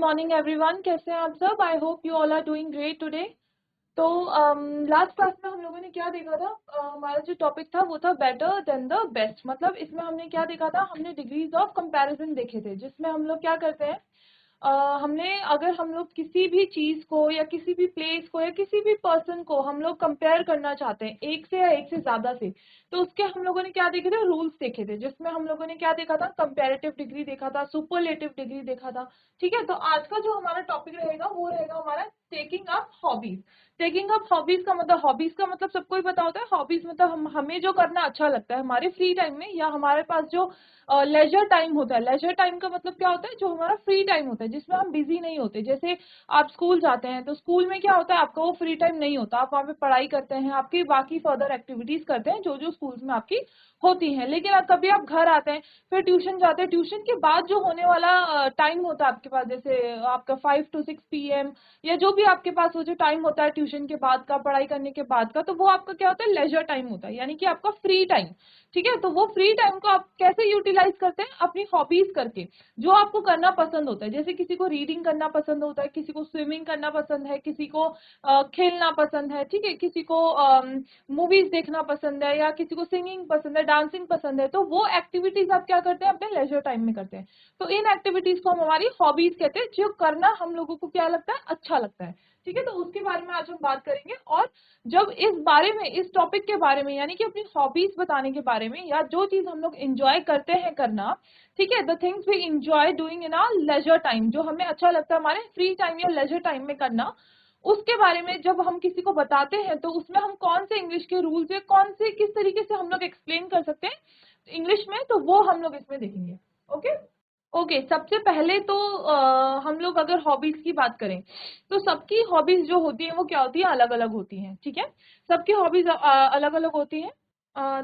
Morning everyone, कैसे हैं आप सब? I hope you all are doing great today. तो लास्ट क्लास में हम लोगों ने क्या देखा था? हमारा जो टॉपिक था वो था बेटर देन द बेस्ट। मतलब इसमें हमने क्या देखा था? हमने डिग्रीज ऑफ कंपैरिजन देखे थे, जिसमें हम लोग क्या करते हैं, हमने अगर हम लोग किसी भी चीज को या किसी भी प्लेस को या किसी भी पर्सन को हम लोग कंपेयर करना चाहते हैं एक से या एक से ज्यादा से, तो उसके हम लोगों ने क्या देखे थे? रूल्स देखे थे, जिसमें हम लोगों ने क्या देखा था? कंपैरेटिव डिग्री देखा था, सुपरलेटिव डिग्री देखा था। ठीक है, तो आज का जो हमारा टॉपिक रहेगा वो रहेगा हमारा taking up hobbies. Taking up hobbies का मतलब सबको ही पता होता है। हॉबीज मतलब हमें जो करना अच्छा लगता है हमारे फ्री टाइम में, या हमारे पास जो लेजर टाइम होता है। लेजर टाइम का मतलब क्या होता है? जो हमारा फ्री टाइम होता है, जिसमें हम बिजी नहीं होते। जैसे आप स्कूल जाते हैं तो स्कूल में क्या होता है? आपका वो फ्री टाइम नहीं होता, आप वहाँ पे पढ़ाई करते हैं, आपकी बाकी फर्दर एक्टिविटीज करते हैं जो जो स्कूल में आपकी होती हैं। लेकिन कभी आप घर आते हैं, फिर ट्यूशन जाते हैं, ट्यूशन के बाद जो होने वाला टाइम होता है आपके पास, जैसे आपका 5 to 6 PM, या जो भी आपके पास वो जो टाइम होता है ट्यूशन के बाद का, पढ़ाई करने के बाद का, तो वो आपका क्या होता है? लेजर टाइम होता है, यानी कि आपका फ्री टाइम। ठीक है, तो वो फ्री टाइम को आप कैसे यूटिलाइज करते हैं? अपनी हॉबीज करके, जो आपको करना पसंद होता है। जैसे किसी को रीडिंग करना पसंद होता है, किसी को स्विमिंग करना पसंद है, किसी को खेलना पसंद है, ठीक है, किसी को मूवीज देखना पसंद है, या किसी को सिंगिंग पसंद है, डांसिंग पसंद है। तो वो एक्टिविटीज आप क्या करते हैं? अपने लेजर टाइम में करते हैं। तो इन एक्टिविटीज को हम हमारी हॉबीज कहते हैं, जो करना हम लोगों को क्या लगता है? अच्छा लगता है। ठीक है, तो उसके बारे में आज हम बात करेंगे। और जब इस टॉपिक के बारे में, यानी कि अपनी हॉबीज बताने के बारे में, या जो चीज हम लोग एंजॉय करते हैं करना, ठीक है, the things we enjoy doing in our leisure time, जो हमें अच्छा लगता है हमारे फ्री टाइम या लेजर टाइम में करना, उसके बारे में जब हम किसी को बताते हैं तो उसमें हम कौन से इंग्लिश के रूल्स या कौन से किस तरीके से हम लोग एक्सप्लेन कर सकते हैं इंग्लिश में, तो वो हम लोग इसमें देखेंगे। ओके। ओके, सबसे पहले तो हम लोग अगर हॉबीज की बात करें, तो सबकी हॉबीज जो होती है वो क्या होती है? अलग अलग होती हैं। ठीक है, सबकी हॉबीज अलग अलग होती हैं।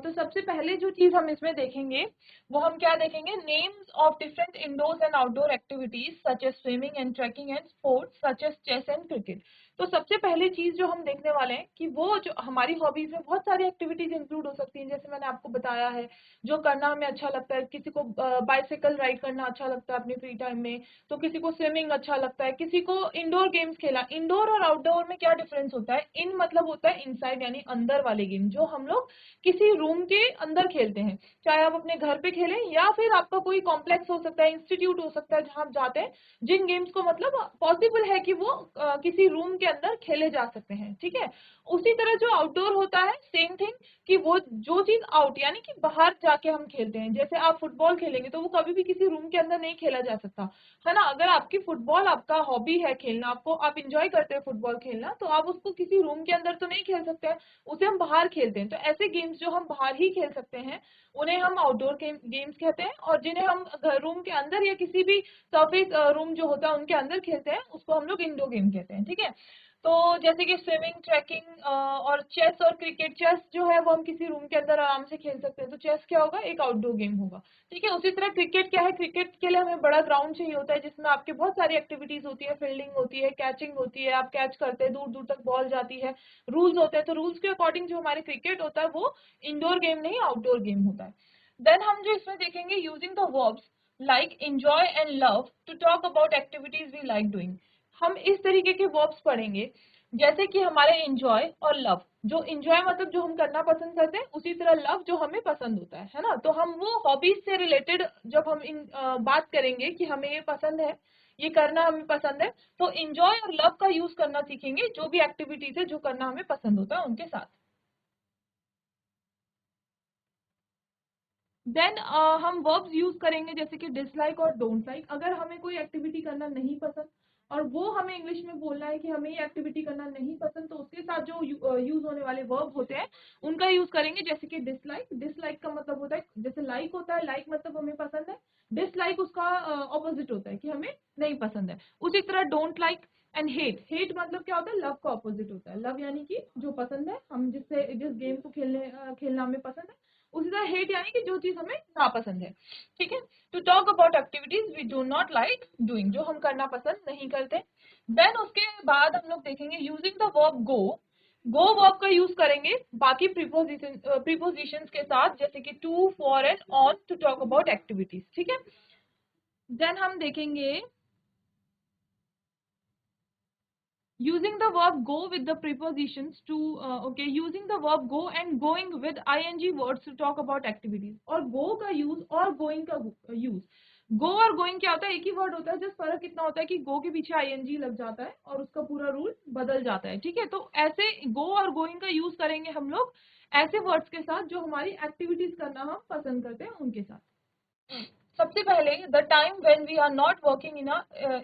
तो सबसे पहले जो चीज हम इसमें देखेंगे वो हम क्या देखेंगे? Names of different indoors and outdoor activities such as swimming and trekking and sports such as chess and cricket. तो सबसे पहले चीज जो हम देखने वाले हैं कि वो जो हमारी हॉबीज में बहुत सारी एक्टिविटीज इंक्लूड हो सकती हैं, जैसे मैंने आपको बताया है, जो करना हमें अच्छा लगता है। किसी को बाइसाइकिल राइड करना अच्छा लगता है अपने फ्री टाइम में, तो किसी को स्विमिंग अच्छा लगता है, किसी को इंडोर गेम्स खेला। इंडोर और आउटडोर में क्या डिफरेंस होता है? इन मतलब होता है इनसाइड, यानी अंदर वाले गेम, जो हम लोग किसी रूम के अंदर खेलते हैं, चाहे आप अपने घर पे खेलें या फिर आपका कोई कॉम्प्लेक्स हो सकता है, इंस्टीट्यूट हो सकता है जहां आप जाते हैं, जिन गेम्स को मतलब पॉसिबल है कि वो किसी रूम के अंदर खेले जा सकते हैं। ठीक है, उसी तरह जो आउटडोर होता है, सेम थिंग, कि वो जो चीज आउट, यानी कि बाहर जाके हम खेलते हैं। जैसे आप फुटबॉल खेलेंगे तो वो कभी भी किसी रूम के अंदर नहीं खेला जा सकता, है ना। अगर आपकी फुटबॉल आपका हॉबी है खेलना, आपको आप इंजॉय करते हैं फुटबॉल खेलना, तो आप उसको किसी रूम के अंदर तो नहीं खेल सकते हैं, उसे हम बाहर खेलते हैं। तो ऐसे गेम्स जो हम बाहर ही खेल सकते हैं उन्हें हम आउटडोर गेम्स कहते हैं, और जिन्हें हम रूम के अंदर या किसी भी सरफेस रूम जो होता है उनके अंदर खेलते हैं, उसको हम लोग इंडोर गेम कहते हैं। ठीक है, तो जैसे कि स्विमिंग, ट्रैकिंग और चेस और क्रिकेट। चेस जो है वो हम किसी रूम के अंदर आराम से खेल सकते हैं, तो चेस क्या होगा? एक आउटडोर गेम होगा। ठीक है, उसी तरह क्रिकेट क्या है? क्रिकेट के लिए हमें बड़ा ग्राउंड चाहिए होता है, जिसमें आपके बहुत सारी एक्टिविटीज होती है, फील्डिंग होती है, कैचिंग होती है, आप कैच करते हैं, दूर दूर तक बॉल जाती है, रूल्स होते हैं। तो रूल्स के अकॉर्डिंग जो हमारे क्रिकेट होता है वो इंडोर गेम नहीं, आउटडोर गेम होता है। देन हम जो इसमें देखेंगे, using the verbs like enjoy and love to talk about activities we like doing. हम इस तरीके के वर्ब्स पढ़ेंगे, जैसे कि हमारे एंजॉय और लव। जो एंजॉय मतलब जो हम करना पसंद करते हैं, उसी तरह लव जो हमें पसंद होता है ना। तो हम वो हॉबीज से रिलेटेड जब हम बात करेंगे कि हमें ये पसंद है, ये करना हमें पसंद है, तो एंजॉय और लव का यूज करना सीखेंगे, जो भी एक्टिविटीज है जो करना हमें पसंद होता है उनके साथ। देन हम वर्ब्स यूज करेंगे, जैसे कि डिसलाइक और डोंट लाइक। अगर हमें कोई एक्टिविटी करना नहीं पसंद और वो हमें इंग्लिश में बोलना है कि हमें ये एक्टिविटी करना नहीं पसंद, तो उसके साथ जो यूज होने वाले वर्ब होते हैं उनका यूज करेंगे। जैसे कि डिसलाइक, डिसलाइक का मतलब होता है, जैसे लाइक होता है, लाइक मतलब हमें पसंद है, डिसलाइक उसका ऑपोजिट होता है कि हमें नहीं पसंद है। उसी तरह don't like and hate, hate मतलब क्या होता है? लव का ऑपोजिट होता है। लव यानी कि जो पसंद है, हम जिस गेम को खेलना हमें पसंद है। उसी तरह हेट यानी कि जो चीज हमें नापसंद है। ठीक है, to talk about activities we do not like doing, जो हम करना पसंद नहीं करते। देन उसके बाद हम लोग देखेंगे using the verb go. Go verb का यूज करेंगे बाकी प्रीपोजिशंस के साथ, जैसे कि to, for and on, to talk about activities. ठीक है, देन हम देखेंगे Using the verb go with the prepositions to okay, using the verb go and going with ing words to talk about activities. और go का use और going का use, go और going क्या होता है, एक ही वर्ड होता है, जस्ट फर्क कितना होता है कि go के पीछे ing लग जाता है और उसका पूरा रूल बदल जाता है, ठीक है। तो ऐसे go और going का यूज करेंगे हम लोग ऐसे वर्ड्स के साथ जो हमारी एक्टिविटीज करना हम पसंद करते हैं उनके साथ। सबसे पहले the time when we are not working in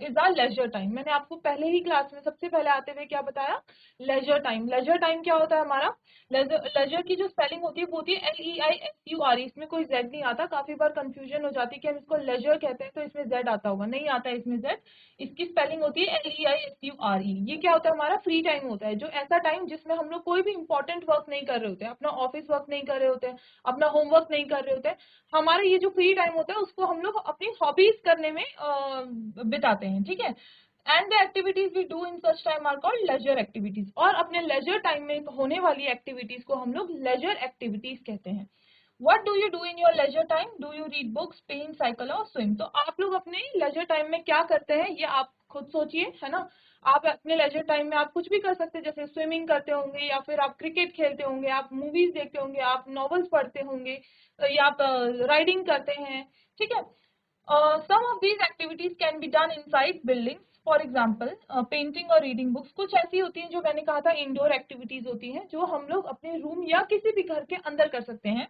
is our leisure time. मैंने आपको पहले ही क्लास में सबसे पहले आते हुए क्या बताया, लेजर टाइम। लेजर टाइम क्या होता है हमारा, लेजर की जो स्पेलिंग होती है वो होती है LEISUR। इसमें कोई जेड नहीं आता, काफी बार कंफ्यूजन हो जाती है कि हम इसको लेजर कहते हैं तो इसमें जेड आता होगा, नहीं आता है इसमें जेड। इसकी स्पेलिंग होती है LEISURE। ये क्या होता है, हमारा फ्री टाइम होता है, जो ऐसा टाइम जिसमें हम लोग कोई भी इंपॉर्टेंट वर्क नहीं कर रहे होते हैं, अपना ऑफिस वर्क नहीं कर रहे होते हैं, अपना होमवर्क नहीं कर रहे होते हैं। हमारा ये जो फ्री टाइम होता है उसको हम लोग अपनी हॉबीज करने में बिताते हैं, ठीक है। And the activities we do in such time are called leisure activities. और अपने लेजर टाइम में होने वाली एक्टिविटीज को हम लोग लेजर एक्टिविटीज कहते हैं। What do you do in your leisure time? Do you read books, paint, cycle or swim? तो आप लोग अपने लेजर टाइम में क्या करते हैं ये आप खुद सोचिए, है ना। आप अपने लेजर टाइम में आप कुछ भी कर सकते हैं, जैसे स्विमिंग करते होंगे या फिर आप क्रिकेट खेलते होंगे, आप मूवीज देखते होंगे, आप नॉवेल्स पढ़ते होंगे या आप राइडिंग करते हैं, ठीक है। Some of these activities can be done inside buildings. For example painting और रीडिंग बुक्स कुछ ऐसी होती हैं जो मैंने कहा था इंडोर एक्टिविटीज होती हैं, जो हम लोग अपने रूम या किसी भी घर के अंदर कर सकते हैं,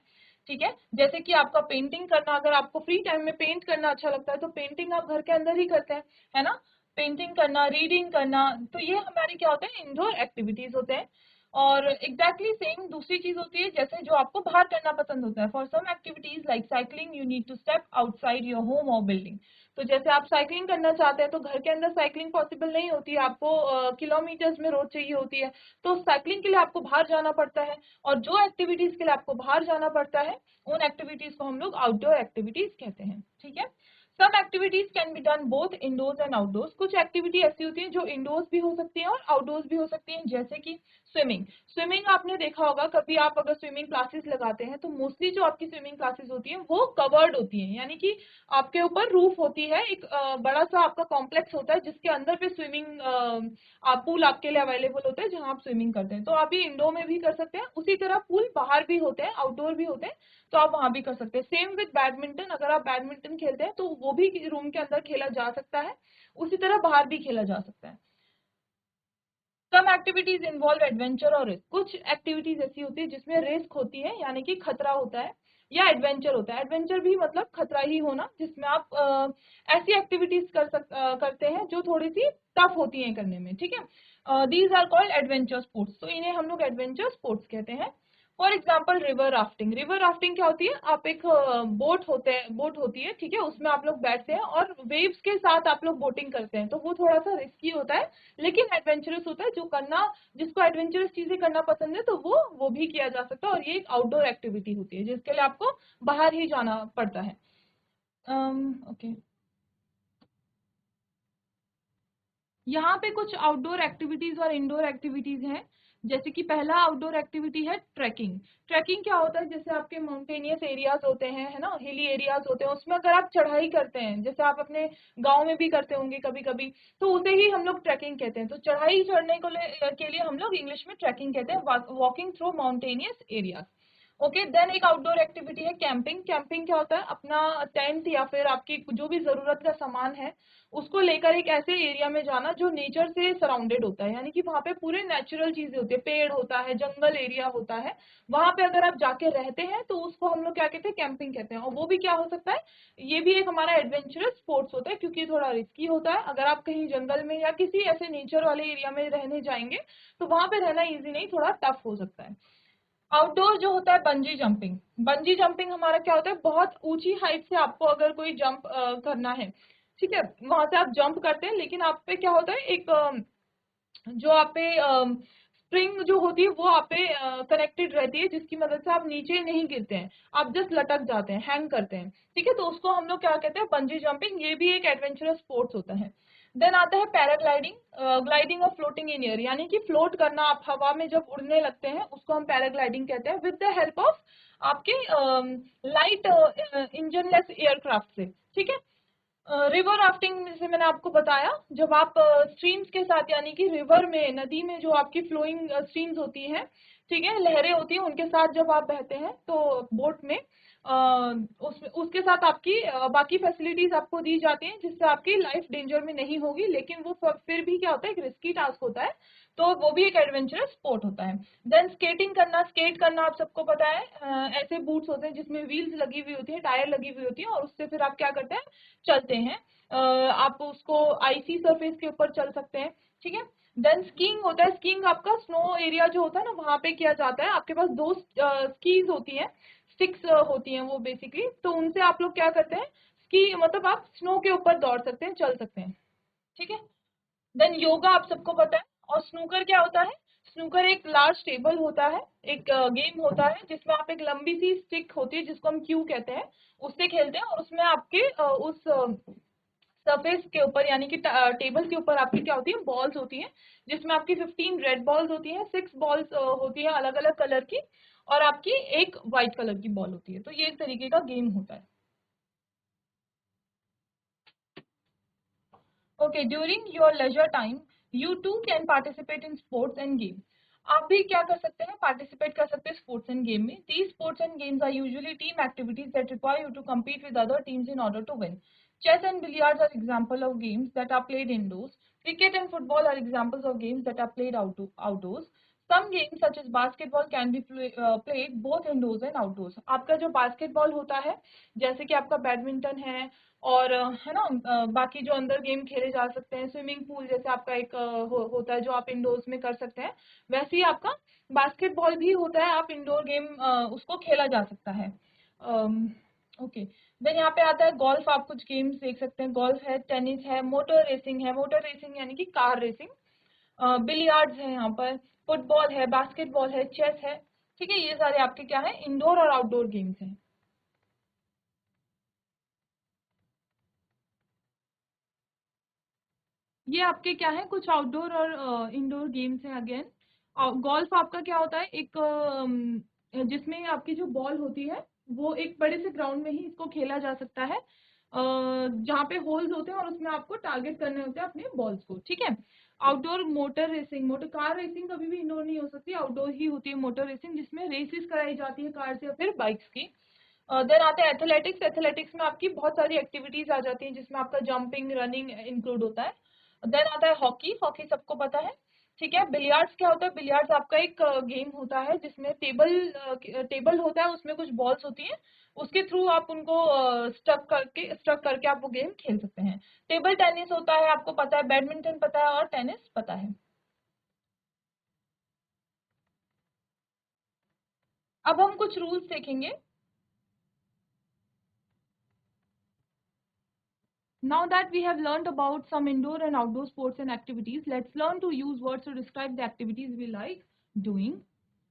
ठीक है। जैसे कि आपका पेंटिंग करना, अगर आपको फ्री टाइम में पेंट करना अच्छा लगता है तो पेंटिंग आप घर के अंदर ही करते हैं, है ना। पेंटिंग करना, रीडिंग करना, तो ये हमारे क्या होते हैं, इंडोर एक्टिविटीज होते हैं। और एग्जैक्टली सेम दूसरी चीज होती है जैसे जो आपको बाहर करना पसंद होता है। For some activities like cycling you need to step outside your home और बिल्डिंग। तो जैसे आप साइकिलिंग करना चाहते हैं तो घर के अंदर साइकिलिंग पॉसिबल नहीं होती है, आपको किलोमीटर्स में रोड चाहिए होती है, तो साइकिलिंग के लिए आपको बाहर जाना पड़ता है। और जो एक्टिविटीज के लिए आपको बाहर जाना पड़ता है उन एक्टिविटीज को हम लोग आउटडोर एक्टिविटीज कहते हैं, ठीक है। Some activities can be done both indoors and outdoors. कुछ एक्टिविटी ऐसी होती है जो इंडोर्स भी हो सकती है और आउटडोर्स भी हो सकती है, जैसे कि स्विमिंग। स्विमिंग आपने देखा होगा, कभी आप अगर स्विमिंग क्लासेस लगाते हैं तो मोस्टली जो आपकी स्विमिंग क्लासेस होती है वो कवर्ड होती है, यानी कि आपके ऊपर रूफ होती है, एक बड़ा सा आपका कॉम्प्लेक्स होता है जिसके अंदर पे स्विमिंग आप पूल आपके लिए अवेलेबल होता है जहां आप स्विमिंग करते हैं। तो आप ये इंडोर में भी कर सकते हैं, उसी तरह पूल बाहर भी होते हैं, आउटडोर भी होते हैं, तो आप वहां भी कर सकते हैं। सेम विद बैडमिंटन, अगर आप बैडमिंटन खेलते हैं तो वो भी रूम के अंदर खेला जा सकता है, उसी तरह बाहर भी खेला जा सकता है। सम एक्टिविटीज इन्वॉल्व एडवेंचर और रिस्क। कुछ एक्टिविटीज ऐसी होती है जिसमें रिस्क होती है, यानी कि खतरा होता है, या एडवेंचर होता है। एडवेंचर भी मतलब खतरा ही होना, जिसमें आप ऐसी एक्टिविटीज करते हैं जो थोड़ी सी टफ होती हैं करने में, ठीक है। These are called adventure sports, तो इन्हें हम लोग एडवेंचर स्पोर्ट्स कहते हैं। For example river rafting. River rafting क्या होती है, आप एक बोट होती है, ठीक है, उसमें आप लोग बैठते हैं और वेव्स के साथ आप लोग बोटिंग करते हैं, तो वो थोड़ा सा रिस्की होता है लेकिन एडवेंचरस होता है। जो करना, जिसको एडवेंचरस चीजें करना पसंद है तो वो भी किया जा सकता है, और ये एक आउटडोर एक्टिविटी होती है जिसके लिए आपको बाहर ही जाना पड़ता है। ओके, यहाँ पे कुछ आउटडोर एक्टिविटीज और इंडोर एक्टिविटीज हैं। जैसे कि पहला आउटडोर एक्टिविटी है ट्रैकिंग। ट्रैकिंग क्या होता है, जैसे आपके माउंटेनियस एरियाज होते हैं, है ना, हिली एरियाज होते हैं, उसमें अगर आप चढ़ाई करते हैं, जैसे आप अपने गांव में भी करते होंगे कभी कभी, तो उसे ही हम लोग ट्रैकिंग कहते हैं। तो चढ़ाई चढ़ने के लिए हम लोग इंग्लिश में ट्रैकिंग कहते हैं, walking through mountainous areas. Okay, then एक आउटडोर एक्टिविटी है कैंपिंग। कैंपिंग क्या होता है, अपना टेंट या फिर आपकी जो भी जरूरत का सामान है उसको लेकर एक ऐसे एरिया में जाना जो नेचर से सराउंडेड होता है, यानी कि वहां पे पूरे नेचुरल चीजें होती है, पेड़ होता है, जंगल एरिया होता है, वहां पे अगर आप जाके रहते हैं तो उसको हम लोग क्या कहते हैं, कैंपिंग कहते हैं। और वो भी क्या हो सकता है, ये भी एक हमारा एडवेंचरस स्पोर्ट्स होता है, क्योंकि थोड़ा रिस्की होता है। अगर आप कहीं जंगल में या किसी ऐसे नेचर वाले एरिया में रहने जाएंगे तो वहां पे रहना ईजी नहीं, थोड़ा टफ हो सकता है। आउटडोर जो होता है बंजी जंपिंग। बंजी जंपिंग हमारा क्या होता है, बहुत ऊंची हाइट से आपको अगर कोई जंप करना है, ठीक है, वहां से आप जंप करते हैं, लेकिन आप पे क्या होता है, एक जो आप पे स्प्रिंग जो होती है वो आप पे कनेक्टेड रहती है, जिसकी मदद से आप नीचे नहीं गिरते हैं, आप जस्ट लटक जाते हैं, हैंग करते हैं, ठीक है। तो उसको हम लोग क्या कहते हैं, बंजी जंपिंग। ये भी एक एडवेंचरस स्पोर्ट्स होता है। देन आता है पैराग्लाइडिंग। ग्लाइडिंग और फ्लोटिंग इन एयर, यानी कि फ्लोट करना, आप हवा में जब उड़ने लगते हैं उसको हम पैराग्लाइडिंग कहते हैं, विद द हेल्प ऑफ आपके लाइट इंजन लेस एयरक्राफ्ट से, ठीक है। रिवर राफ्टिंग से मैंने आपको बताया, जब आप स्ट्रीम्स के साथ यानी कि रिवर में, नदी में जो आपकी फ्लोइंग स्ट्रीम्स होती हैं, ठीक है, लहरें होती हैं, उनके साथ जब आप बहते हैं तो बोट में उसके साथ आपकी बाकी फैसिलिटीज आपको दी जाती हैं जिससे आपकी लाइफ डेंजर में नहीं होगी, लेकिन वो फिर भी क्या होता है, एक रिस्की टास्क होता है, तो वो भी एक एडवेंचरस स्पोर्ट होता है। देन स्केटिंग करना, स्केट करना आप सबको पता है, ऐसे बूट्स होते हैं जिसमें व्हील्स लगी हुई होती है, टायर लगी हुई होती है, और उससे फिर आप क्या करते हैं, चलते हैं। आप उसको आईसी सरफेस के ऊपर चल सकते हैं, ठीक है। देन स्कीइंग होता है, स्कीइंग आपका स्नो एरिया जो होता है ना, वहां पे किया जाता है। आपके पास दो स्कीज होती हैं, स्टिक्स होती हैं वो बेसिकली, तो उनसे आप लोग क्या करते हैं, स्की मतलब आप स्नो के ऊपर दौड़ सकते हैं, चल सकते हैं, ठीक है। देन योगा आप सबको पता है। और स्नूकर क्या होता है, स्नूकर एक लार्ज टेबल होता है, एक गेम होता है जिसमें आप एक लंबी सी स्टिक होती है जिसको हम क्यू कहते हैं, उससे खेलते हैं, और उसमें आपके उस सरफेस के ऊपर यानी कि टेबल के ऊपर आपकी क्या होती है, बॉल्स होती हैं, जिसमें आपकी 15 रेड बॉल्स होती हैं, 6 बॉल्स होती हैं अलग अलग कलर की, और आपकी एक व्हाइट कलर की बॉल होती है। तो ये एक तरीके का गेम होता है। Okay, during your leisure time you too can participate in sports and game. आप भी क्या कर सकते हैं, पार्टिसिपेट कर सकते हैं स्पोर्ट्स एंड गेम में। These sports and games are usually team activities that require you to compete with other teams in order to win. Chess and billiards are examples of games that are played indoors. Cricket and football are examples of games that are played outdoors. Some games such as basketball can be played both indoors and outdoors. आपका जो basketball होता है, जैसे कि आपका badminton है, और है ना, बाकी जो अंदर गेम खेले जा सकते हैं, स्विमिंग पूल जैसे आपका एक होता है जो आप इंडोर्स में कर सकते हैं, वैसे ही आपका बास्केटबॉल भी होता है, आप इंडोर गेम उसको खेला जा सकता है। ओके, देन यहाँ पे आता है गोल्फ। आप कुछ गेम्स देख सकते हैं, गोल्फ है, टेनिस है, मोटर रेसिंग है, मोटर रेसिंग यानी कि कार रेसिंग, बिलियार्ड्स है यहाँ पर, फुटबॉल है, बास्केटबॉल है, चेस है, ठीक है। ये सारे आपके क्या है, इंडोर और आउटडोर गेम्स हैं। ये आपके क्या है, कुछ आउटडोर और इंडोर गेम्स हैं अगेन। गोल्फ आपका क्या होता है, एक जिसमें आपकी जो बॉल होती है वो एक बड़े से ग्राउंड में ही इसको खेला जा सकता है, जहाँ पे होल्स होते हैं और उसमें आपको टारगेट करने होते हैं अपने बॉल्स को, ठीक है। Outdoor motor racing, motor car racing कभी भी इंडोर नहीं हो सकती, आउटडोर ही होती है मोटर रेसिंग, जिसमें रेसेस कराई जाती है कार से या फिर बाइक्स की। देन आते हैं एथलेटिक्स। एथलेटिक्स में आपकी बहुत सारी एक्टिविटीज आ जाती हैं जिसमें आपका जंपिंग, रनिंग इंक्लूड होता है। देन आता है हॉकी। हॉकी सबको पता है, ठीक है। बिलियर्ड्स क्या होता है, बिलियर्ड्स आपका एक गेम होता है जिसमें टेबल होता है, उसमें कुछ बॉल्स होती हैं, उसके थ्रू आप उनको स्टक करके आप वो गेम खेल सकते हैं। टेबल टेनिस होता है, आपको पता है, बैडमिंटन पता है और टेनिस पता है। अब हम कुछ रूल्स देखेंगे। Now that we have learned about some indoor and outdoor sports and activities, let's learn to use words to describe the activities we like doing.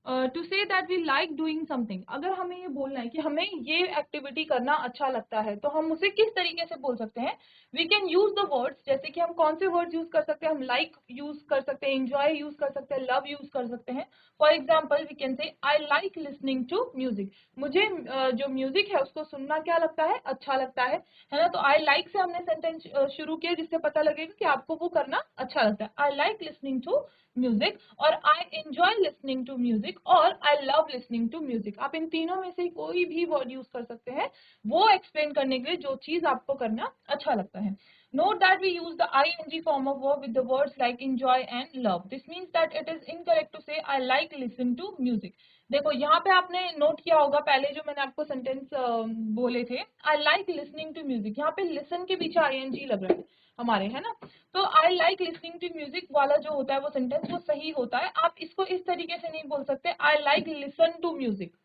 To say that we like doing something, अगर हमें ये बोलना है कि हमें ये activity करना अच्छा लगता है, तो हम उसे किस तरीके से बोल सकते हैं। We can use the words, जैसे कि हम कौन से वर्ड्स यूज कर सकते हैं, हम लाइक यूज कर सकते हैं, एंजॉय यूज कर सकते हैं, लव यूज कर सकते हैं। For example we can say I like listening to music. मुझे जो म्यूजिक है उसको सुनना क्या लगता है, अच्छा लगता है ना। तो आई लाइक से हमने सेंटेंस शुरू किया, जिससे पता लगेगा कि आपको वो करना अच्छा लगता है। I like listening to music, और I enjoy listening to music, और I love listening to music. आप इन तीनों में से कोई भी वर्ड यूज कर सकते हैं वो एक्सप्लेन करने के लिए जो चीज आपको करना अच्छा लगता है। Note that we use the ing form of verb with the words like enjoy and love. This means that it is incorrect to say I like listen to music. देखो यहाँ पे आपने नोट किया होगा, पहले जो मैंने आपको सेंटेंस बोले थे, I like listening to music, यहाँ पे लिसन के पीछे ing लग रहा है हमारे, है ना। तो I like listening to music वाला जो होता है वो सेंटेंस वो सही होता है। आप इसको इस तरीके से नहीं बोल सकते I like listen to music.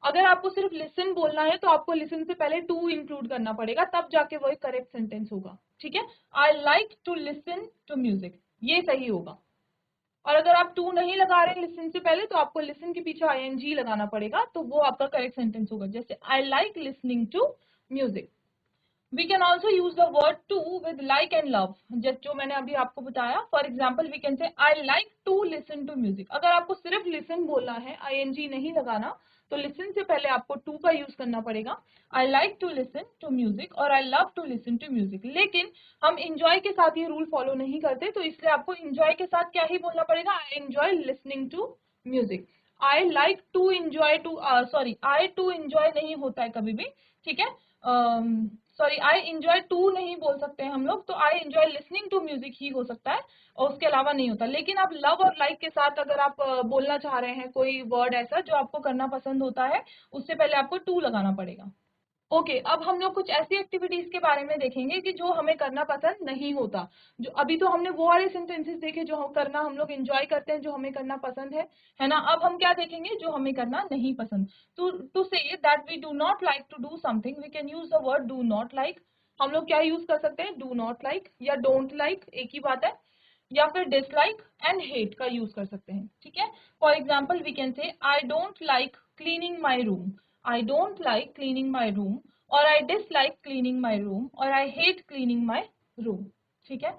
अगर आपको सिर्फ लिसन बोलना है तो आपको लिसन से पहले टू इंक्लूड करना पड़ेगा, तब जाके वो एक करेक्ट सेंटेंस होगा, ठीक है। I like to listen to music, ये सही होगा। और अगर आप टू नहीं लगा रहे लिसन से पहले, तो आपको लिसन के पीछे ing लगाना पड़ेगा, तो वो आपका करेक्ट सेंटेंस होगा, जैसे I like listening to music. We can also use the word to with like and love, जो मैंने अभी आपको बताया. For example we can say I like to listen to music. अगर आपको सिर्फ लिसन बोलना है, ING नहीं लगाना, तो लिसन से पहले आपको टू का यूज करना पड़ेगा. I like to listen to music और I love to listen to music. लेकिन हम इंजॉय के साथ ये रूल फॉलो नहीं करते, तो इसलिए आपको इंजॉय के साथ क्या ही बोलना पड़ेगा, I enjoy listening to music. I like to enjoy to, sorry, I to enjoy नहीं होता है कभी भी, ठीक है. सॉरी, आई इंजॉय टू नहीं बोल सकते हैं हम लोग, तो I enjoy listening to music ही हो सकता है, और उसके अलावा नहीं होता. लेकिन आप लव और लाइक के साथ अगर आप बोलना चाह रहे हैं कोई वर्ड ऐसा जो आपको करना पसंद होता है, उससे पहले आपको टू लगाना पड़ेगा. ओके, अब हम लोग कुछ ऐसी एक्टिविटीज के बारे में देखेंगे कि जो हमें करना पसंद नहीं होता. जो अभी तो हमने वो वाले सेंटेंसेस देखे जो करना हम लोग एंजॉय करते हैं, जो हमें करना पसंद है ना. अब हम क्या देखेंगे जो हमें करना नहीं पसंद. To say that we do not like to do something, we can use the word do not like. हम लोग क्या यूज कर सकते हैं, डू नॉट लाइक या डोंट लाइक, एक ही बात है. या फिर डिसलाइक एंड हेट का यूज कर सकते हैं, ठीक है. For example we can say I don't like cleaning my room, I don't like cleaning my room, और I dislike cleaning my room, और I hate cleaning my room, ठीक है.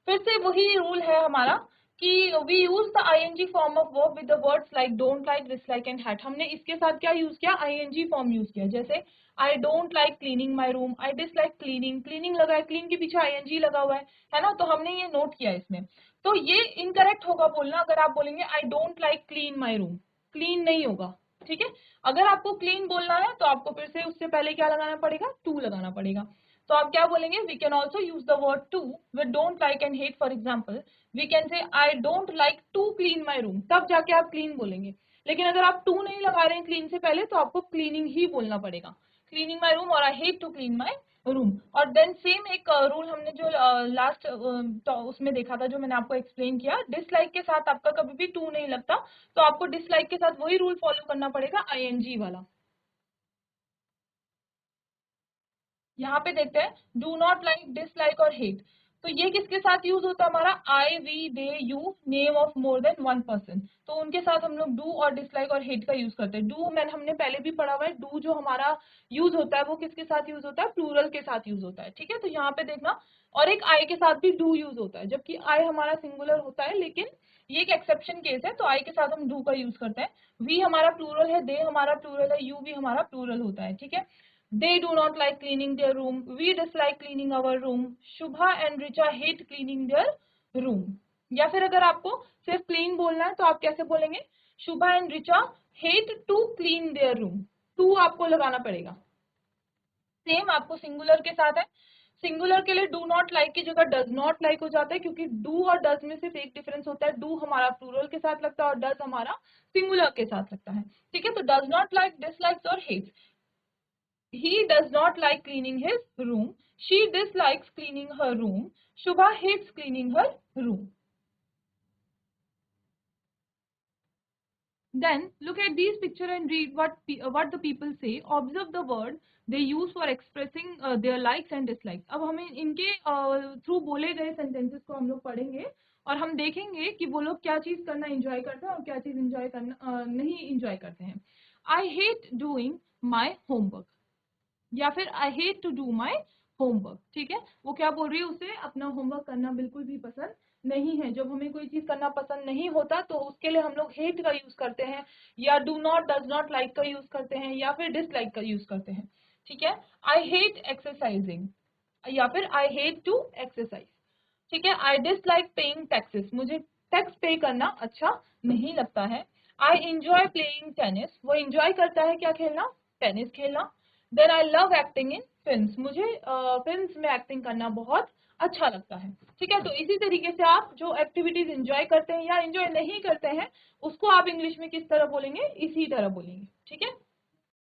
फिर से वही रूल है हमारा कि we use the ING form of verb with the words like don't like, dislike and hate. हमने इसके साथ क्या यूज किया, ING फॉर्म यूज किया. जैसे आई don't like cleaning my room, I dislike cleaning, cleaning लगा है, क्लीन के पीछे ING लगा हुआ है ना, तो हमने ये नोट किया इसमें. तो ये इनकरेक्ट होगा बोलना अगर आप बोलेंगे आई don't like clean my room, clean नहीं होगा, ठीक है. अगर आपको क्लीन बोलना है तो आपको फिर से उससे पहले क्या लगाना पड़ेगा, टू लगाना पड़ेगा. तो आप क्या बोलेंगे, we can also use the word to with don't like and hate. For example we can say I don't like to clean my room, तब जाके आप क्लीन बोलेंगे. लेकिन अगर आप टू नहीं लगा रहे हैं क्लीन से पहले, तो आपको क्लीनिंग ही बोलना पड़ेगा, क्लीनिंग माई रूम, और I hate to clean my room. और देन सेम एक रूल हमने जो लास्ट उसमें देखा था, जो मैंने आपको एक्सप्लेन किया, डिसलाइक के साथ आपका कभी भी टू नहीं लगता, तो आपको डिसलाइक के साथ वही रूल फॉलो करना पड़ेगा, ING वाला. यहाँ पे देखते हैं डू नॉट लाइक, डिसलाइक और हेट. तो ये किसके साथ यूज होता है हमारा, I we they you, name of more than one person. तो उनके साथ हम लोग डू और डिसलाइक और हेट का यूज करते हैं. डू मैंने हमने पहले भी पढ़ा हुआ है, डू जो हमारा यूज होता है वो किसके साथ यूज होता है, प्लूरल के साथ यूज होता है, ठीक है. तो यहाँ पे देखना, और एक आई के साथ भी डू यूज होता है, जबकि आई हमारा सिंगुलर होता है, लेकिन ये एक एक्सेप्शन केस है, तो आई के साथ हम डू का यूज करते हैं. वी हमारा प्लूरल है, दे हमारा प्लूरल है, यू भी हमारा प्लूरल होता है, ठीक है. They do not like cleaning their room. We dislike cleaning our room. Shubha and Richa hate cleaning their room. या फिर अगर आपको सिर्फ क्लीन बोलना है तो आप कैसे बोलेंगे, Shubha and Richa hate to clean their room. To आपको लगाना पड़ेगा. सेम आपको सिंगुलर के साथ है, सिंगुलर के लिए डू नॉट लाइक की जगह डज नॉट लाइक हो जाता है, क्योंकि डू और डज में सिर्फ एक डिफरेंस होता है, डू हमारा प्लूरल के साथ लगता है और डज हमारा सिंगुलर के साथ लगता है, ठीक है. तो डज नॉट लाइक, डिसलाइक्स और hates. He does not like cleaning his room. She dislikes cleaning her room. Shubha hates cleaning her room. Then look at these picture and read what the people say. Observe the word they use for expressing their likes and dislikes. अब हमें इनके through बोले गए sentences को हम लोग पढ़ेंगे और हम देखेंगे कि वो लोग क्या चीज करना enjoy करते हैं और क्या चीज enjoy करना नहीं enjoy करते हैं. I hate doing my homework. या फिर I hate to do my homework, ठीक है. वो क्या बोल रही है, उसे अपना होमवर्क करना बिल्कुल भी पसंद नहीं है. जब हमें कोई चीज करना पसंद नहीं होता तो उसके लिए हम लोग हेट का यूज करते हैं, या do not, does not like का यूज करते हैं, या फिर डिसलाइक का यूज करते हैं, ठीक है. आई हेट एक्सरसाइजिंग, या फिर आई हेट टू एक्सरसाइज, ठीक है. आई डिसलाइक पेइंग टैक्सेस, मुझे टैक्स पे करना अच्छा नहीं लगता है. आई इंजॉय प्लेइंग टेनिस, वो इंजॉय करता है क्या खेलना, टेनिस खेलना. Then I love acting in films, मुझे फिल्म्स में एक्टिंग करना बहुत अच्छा लगता है, ठीक है. तो इसी तरीके से आप जो एक्टिविटीज एंजॉय करते हैं या एंजॉय नहीं करते हैं, उसको आप इंग्लिश में किस तरह बोलेंगे, इसी तरह बोलेंगे, ठीक है.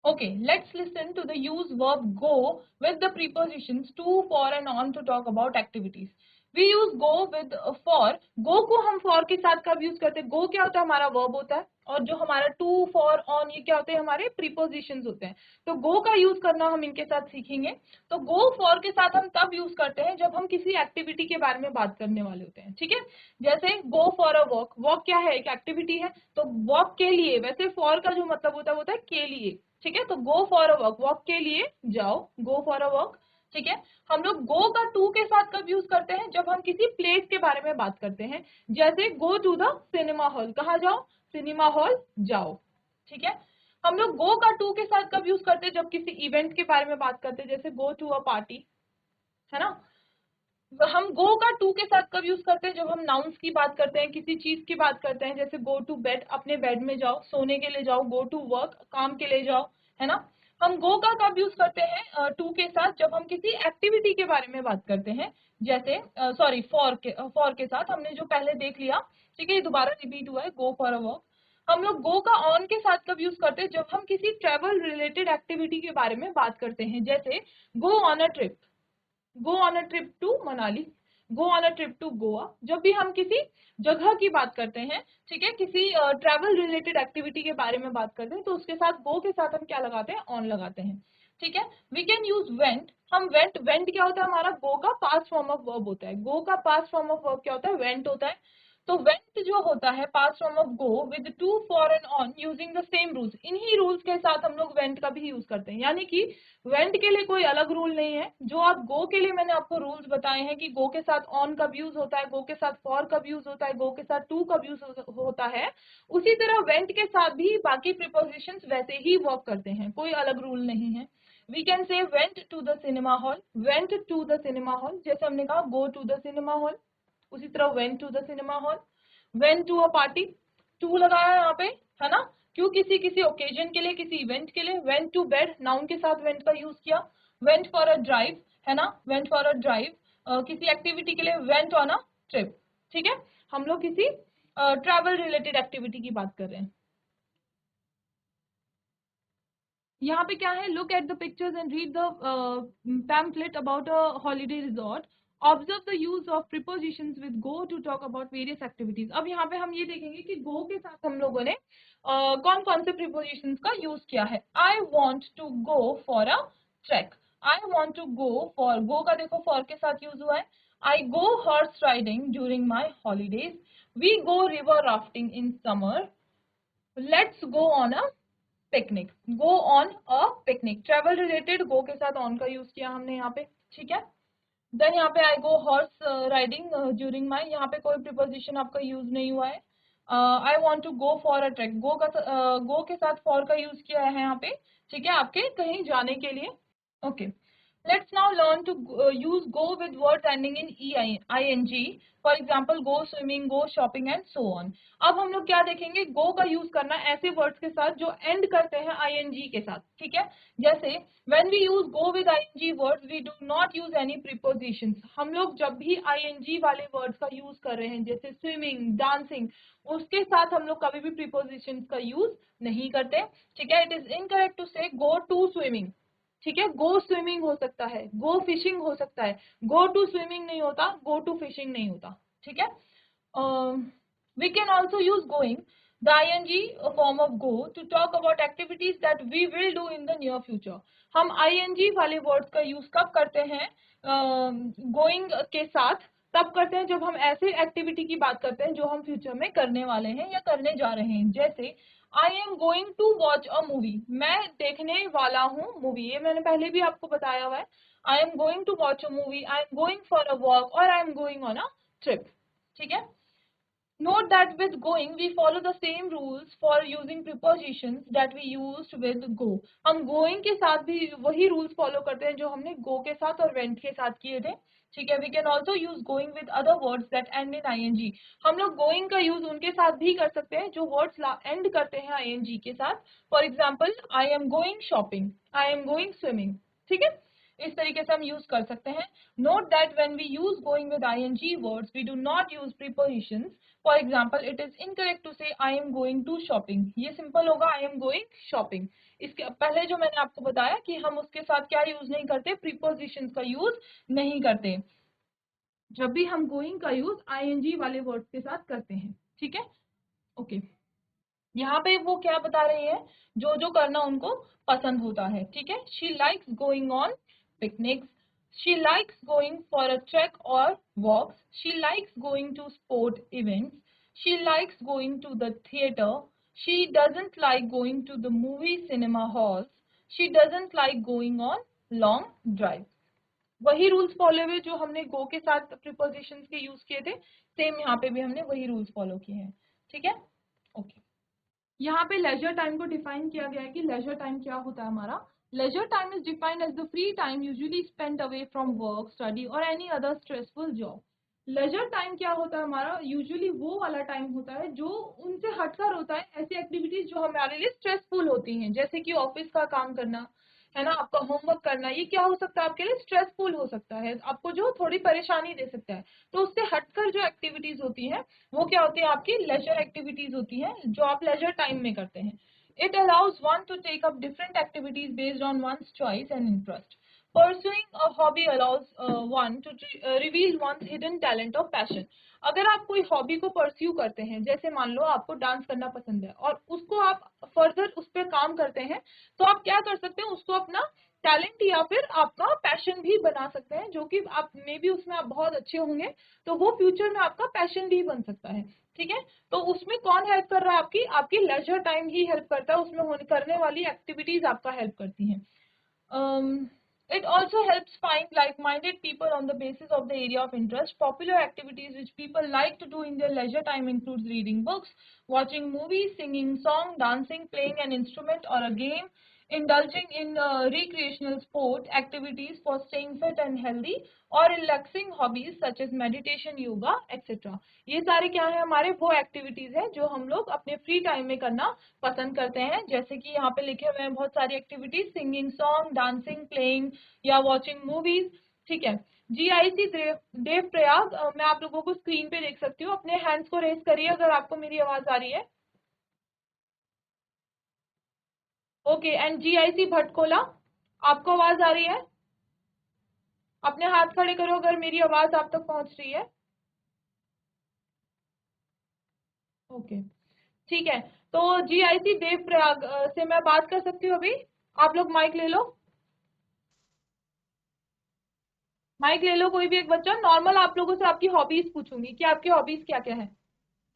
Okay, let's listen to the use verb go with the prepositions to, for and on to talk about activities. We use go with for. Go को हम for के साथ कब यूज करते हैं, go क्या होता है, हमारा verb होता है, और जो हमारा to, for, on ये क्या होते हैं, हमारे prepositions होते हैं. तो go का यूज करना हम इनके साथ सीखेंगे. तो go for के साथ हम तब यूज करते हैं जब हम किसी एक्टिविटी के बारे में बात करने वाले होते हैं, ठीक है. जैसे go for a walk, walk क्या है, एक एक्टिविटी है, तो walk के लिए, वैसे for का जो मतलब होता है वो होता है के लिए, ठीक है. तो गो फॉर अ वॉक, वॉक के लिए जाओ, गो फॉर अ वॉक. ठीक है। हम लोग गो का टू के साथ कब यूज करते हैं, जब हम किसी प्लेस के बारे में बात करते हैं, जैसे go to the cinema hall, कहाँ जाओ, सिनेमा हॉल जाओ। ठीक है। हम लोग गो का टू के साथ कब यूज करते हैं, जब किसी इवेंट के बारे में बात करते हैं, जैसे गो टू अ पार्टी, है ना। हम गो का टू के साथ कब यूज करते हैं, जब हम नाउन्स की बात करते हैं, किसी चीज की बात करते हैं, जैसे गो टू बेड, अपने बेड में जाओ, सोने के लिए जाओ, गो टू वर्क, काम के लिए जाओ, है ना। हम गो का कब यूज करते हैं टू के साथ, जब हम किसी एक्टिविटी के बारे में बात करते हैं, जैसे सॉरी फॉर के साथ हमने जो पहले देख लिया, ठीक है, ये दोबारा रिपीट हुआ है, गो फॉर अ वॉक। हम लोग गो का ऑन के साथ कब यूज करते हैं, जब हम किसी ट्रेवल रिलेटेड एक्टिविटी के बारे में बात करते हैं, जैसे go on a trip, go on a trip to Manali, go on a trip to Goa. जब भी हम किसी जगह की बात करते हैं, ठीक है, किसी ट्रैवल रिलेटेड एक्टिविटी के बारे में बात करते हैं, तो उसके साथ गो के साथ हम क्या लगाते हैं, ऑन लगाते हैं। ठीक है। वी कैन यूज वेंट, हम वेंट, वेंट क्या होता है, हमारा गो का पास्ट फॉर्म ऑफ वर्ब होता है, गो का पास्ट फॉर्म ऑफ वर्ब क्या होता है, वेंट होता है। तो वेंट जो होता है past form of go with two, for and on, using the same rules, इन्हीं रूल्स के साथ हम लोग वेंट का भी यूज करते हैं। यानी कि वेंट के लिए कोई अलग रूल नहीं है, जो आप गो के लिए मैंने आपको रूल्स बताए हैं कि गो के साथ ऑन कब यूज होता है, गो के साथ फॉर कब यूज होता है, गो के साथ टू कब यूज होता है, उसी तरह वेंट के साथ भी बाकी प्रिपोजिशंस वैसे ही वर्क करते हैं, कोई अलग रूल नहीं है। We can say went to the cinema hall, went to the cinema hall, जैसे हमने कहा go to the cinema hall, उसी तरह went to the cinema hall. Went to a party, to लगाया यहाँ पे, है ना, क्यों, किसी किसी ओकेजन के लिए, किसी इवेंट के लिए। वेंट टू बेड, नाउन के साथ वेंट का यूज किया। वेंट फॉर अ ड्राइव, है ना, वेंट फॉर अ ड्राइव, किसी एक्टिविटी के लिए वेंट ऑन अ ट्रिप। ठीक है। हम लोग किसी ट्रैवल रिलेटेड एक्टिविटी की बात कर रहे हैं। यहाँ पे क्या है, look at the pictures and read the pamphlet about a holiday resort, observe the use of prepositions with go to talk about various activities. अब यहाँ पे हम ये देखेंगे कि गो के साथ हम लोगों ने कौन कौन से प्रिपोजिशंस का यूज किया है। I want to go for a trek, I want to go for, go का देखो फॉर के साथ यूज हुआ है। I go horse riding during my holidays, we go river rafting in summer, let's go on a picnic, go on a picnic, travel related go के साथ on का use किया हमने यहाँ पे। ठीक है। देन यहाँ पे I go horse riding during my, यहाँ पे कोई प्रिपोजिशन आपका यूज नहीं हुआ है। I want to go for a trek, go का गो के साथ फॉर का यूज किया है यहाँ पे, ठीक है, आपके कहीं जाने के लिए। Okay. Let's now learn to use go with words ending in ing. For example, go swimming, go shopping and so on. अब हम लोग क्या देखेंगे, go का यूज करना ऐसे वर्ड्स के साथ जो एंड करते हैं ing के साथ। ठीक है। जैसे when we use go with ing words, we do not use any prepositions. हम लोग जब भी ing वाले वर्ड्स का यूज कर रहे हैं, जैसे swimming, dancing, उसके साथ हम लोग कभी भी prepositions का यूज नहीं करते। ठीक है। It is incorrect to say go to swimming, ठीक है, गो स्विमिंग हो सकता है, गो फिशिंग हो सकता है, गो टू स्विमिंग नहीं होता, गो टू फिशिंग नहीं होता। ठीक है। We can also use going, the ing form of go, to talk about activities that we will do in the near future. हम ing वाले वर्ड्स का यूज कब करते हैं गोइंग के साथ, तब करते हैं जब हम ऐसे एक्टिविटी की बात करते हैं जो हम फ्यूचर में करने वाले हैं या करने जा रहे हैं। जैसे I am going to watch a movie, मैं देखने वाला हूँ मूवी, ये मैंने पहले भी आपको बताया हुआ है। I am going to watch a movie, I am going for a walk, और I am going on a trip. ठीक है। Note that with going we follow the same rules for using prepositions that we used with go. हम going के साथ भी वही rules follow करते हैं जो हमने go के साथ और went के साथ किए थे। ठीक है। We can also use going with other words that end in ing. हम लोग going का use उनके साथ भी कर सकते हैं जो words end करते हैं ing के साथ। For example, I am going shopping, I am going swimming. ठीक है। इस तरीके से हम यूज कर सकते हैं। Note that when we use going with ing words we do not use prepositions. For example, it is incorrect to say I am going to shopping, ये सिंपल होगा आई एम गोइंग शॉपिंग। इसके पहले जो मैंने आपको बताया कि हम उसके साथ क्या यूज नहीं करते, प्रीपोजिशंस का यूज नहीं करते जब भी हम गोइंग का यूज ing वाले वर्ड्स के साथ करते हैं। ठीक है। ओके। यहाँ पे वो क्या बता रही है, जो जो करना उनको पसंद होता है। ठीक है। She likes going on picnics, she likes going for a trek और walks, she likes going to sport events, she likes going to the theatre, she doesn't like going to the movie cinema halls, she doesn't like going on long drive. वही rules follow हुए जो हमने गो के साथ prepositions के use किए थे, same यहाँ पे भी हमने वही रूल्स फॉलो किए हैं। ठीक है, ओके। यहाँ पे लेजर टाइम को डिफाइन किया गया है कि लेजर टाइम क्या होता है हमारा। Leisure time is defined as the free time usually spend away from work, study और any other stressful job. Leisure time क्या होता है हमारा, यूजुअली वो वाला टाइम होता है जो उनसे हटकर होता है, ऐसी एक्टिविटीज जो हमारे लिए स्ट्रेसफुल होती हैं, जैसे कि ऑफिस का काम करना, है ना, आपका होमवर्क करना, ये क्या हो सकता है आपके लिए, स्ट्रेसफुल हो सकता है, आपको जो थोड़ी परेशानी दे सकता है। तो उससे हटकर जो एक्टिविटीज होती हैं वो क्या होती है, आपकी लेजर एक्टिविटीज होती हैं जो आप लेजर टाइम में करते हैं। It allows one to take up different activities based on one's choice and interest. Pursuing a hobby allows one to reveal one's hidden talent or passion. अगर आप कोई हॉबी को परस्यू करते हैं, जैसे मान लो आपको डांस करना पसंद है और उसको आप फर्दर उस पर काम करते हैं, तो आप क्या कर सकते हैं, उसको अपना टैलेंट या फिर आपका पैशन भी बना सकते हैं, जो कि आप मे बी उसमें आप बहुत अच्छे होंगे, तो वो फ्यूचर में आपका पैशन भी बन सकता है। ठीक है, तो उसमें कौन हेल्प कर रहा है, आपकी आपकी लेजर टाइम ही हेल्प करता है, उसमें होने करने वाली एक्टिविटीज आपका हेल्प करती हैं। It also helps find like-minded people on the basis of the area of interest. Popular activities which people like to do in their leisure time includes reading books, watching movies, singing song, dancing, playing an instrument or a game, indulging in recreational sport activities for staying fit and healthy, or relaxing hobbies such as meditation, yoga, etc. ये सारे क्या है, हमारे वो activities हैं जो हम लोग अपने फ्री टाइम में करना पसंद करते हैं, जैसे कि यहाँ पे लिखे हुए हैं बहुत सारी activities, singing song, dancing, playing या वॉचिंग मूवीज। ठीक है, जीआईसी देव प्रयाग, मैं आप लोगों को स्क्रीन पे देख सकती हूँ, अपने हैंड्स को रेज करिए अगर आपको मेरी आवाज आ रही है। ओके, एंड जीआईसी भटकोला, आपको आवाज आ रही है, अपने हाथ खड़े करो अगर मेरी आवाज आप तक पहुंच रही है। ओके, ठीक है, तो जीआईसी देव प्रयाग से मैं बात कर सकती हूँ अभी, आप लोग माइक ले लो, माइक ले लो कोई भी एक बच्चा। नॉर्मल आप लोगों से आपकी हॉबीज पूछूंगी कि आपकी हॉबीज क्या क्या है।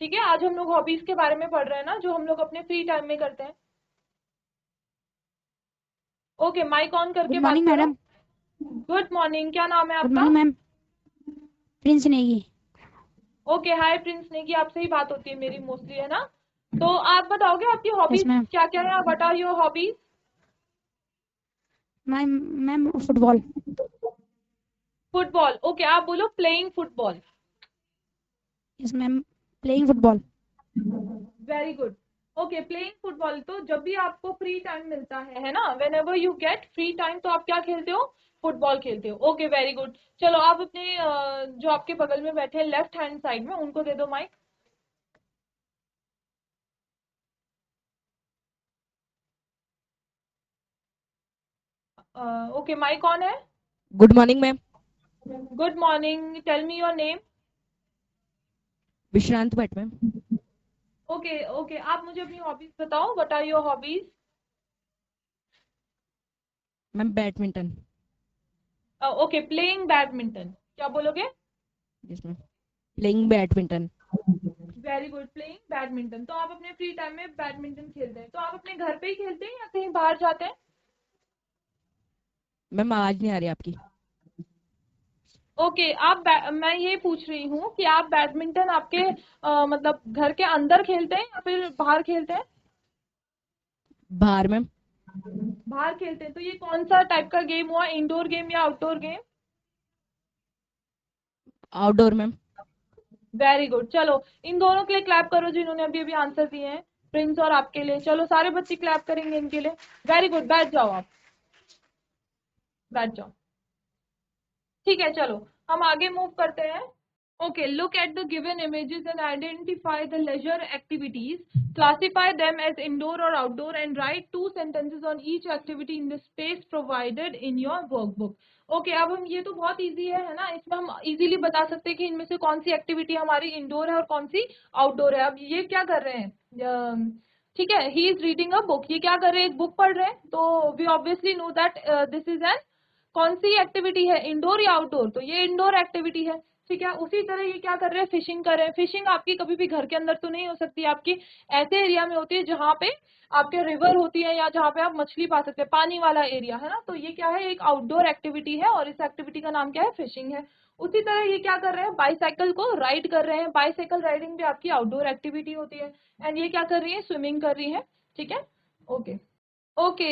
ठीक है, आज हम लोग हॉबीज के बारे में पढ़ रहे हैं ना, जो हम लोग अपने फ्री टाइम में करते हैं। ओके, माइक ऑन गुड करके बात मॉर्निंग करो। मैडम। गुड मॉर्निंग, क्या नाम है गुड आपका? Morning ma'am. Prince Negi. Okay, hi Prince Negi, आपसे ही बात होती है मेरी मोस्टली, है ना। तो आप बताओगे आपकी यस हॉबीज मैम। क्या क्या है, what are your hobbies? Ma'am football. Football, okay, आप बोलो playing football. Yes ma'am, playing football. Very good. Okay, playing football, तो जब भी आपको फ्री टाइम मिलता है ना, whenever you get free time, तो आप क्या खेलते हो, फुटबॉल खेलते हो। Okay, very good. चलो आप अपने जो आपके बगल में बैठे हैं लेफ्ट हैंड साइड में, उनको दे दो माइक। ओके, माइक ऑन है। Good morning ma'am. Good morning, tell me your name. Vishrant Bhatt ma'am. Okay okay, आप मुझे अपनी हॉबीज बताओ, what are your hobbies? Ma'am badminton. Okay, playing badminton, क्या बोलोगे? Yes ma'am, playing badminton. Very good, playing badminton, तो आप अपने फ्री टाइम में बैडमिंटन खेलते हैं, तो आप अपने घर पे ही खेलते हैं या कहीं बाहर जाते हैं? मैम आवाज नहीं आ रही आपकी। ओके, मैं ये पूछ रही हूँ कि आप बैडमिंटन आपके मतलब घर के अंदर खेलते हैं या फिर बाहर खेलते हैं? बाहर मैम। बाहर खेलते हैं, तो ये कौन सा टाइप का गेम हुआ, इंडोर गेम या outdoor game? Outdoor ma'am. Very good, चलो इन दोनों के लिए क्लैप करो जिन्होंने अभी अभी आंसर दिए हैं, प्रिंस और आपके लिए, चलो सारे बच्चे क्लैप करेंगे इनके लिए। वेरी गुड, बैठ जाओ आप, बैठ जाओ। ठीक है, चलो हम आगे मूव करते हैं। Okay, look at the given images and identify the leisure activities. Classify them as indoor or outdoor and write 2 sentences on each activity in the space provided in your workbook. Okay, अब हम ये तो बहुत easy है ना, इसमें हम easily बता सकते हैं कि इनमें से कौन सी एक्टिविटी हमारी इंडोर है और कौन सी आउटडोर है। अब ये क्या कर रहे हैं, ठीक है, he is reading a book, ये क्या कर रहे हैं, एक बुक पढ़ रहे हैं, तो we obviously know that this is an, कौन सी एक्टिविटी है, इंडोर या आउटडोर, तो ये इंडोर एक्टिविटी है। ठीक है। उसी तरह ये क्या कर रहे हैं, फिशिंग कर रहे हैं। फिशिंग आपकी कभी भी घर के अंदर तो नहीं हो सकती, आपकी ऐसे एरिया में होती है जहाँ पे आपके रिवर होती है या जहाँ पे आप मछली पा सकते हैं, पानी वाला एरिया है ना। तो ये क्या है, एक आउटडोर एक्टिविटी है और इस एक्टिविटी का नाम क्या है, फिशिंग है। उसी तरह ये क्या कर रहे हैं, बाईसाइकिल को राइड कर रहे हैं। बाईसाइकिल राइडिंग भी आपकी आउटडोर एक्टिविटी होती है। एंड ये क्या कर रही है, स्विमिंग कर रही है। ठीक है, ओके ओके।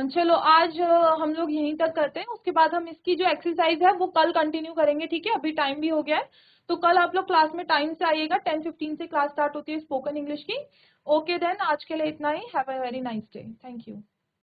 चलो आज हम लोग यहीं तक करते हैं, उसके बाद हम इसकी जो एक्सरसाइज है वो कल कंटिन्यू करेंगे। ठीक है, अभी टाइम भी हो गया है, तो कल आप लोग क्लास में टाइम से आइएगा। 10:15 से क्लास स्टार्ट होती है स्पोकन इंग्लिश की। ओके देन, आज के लिए इतना ही। Have a very nice day. Thank you.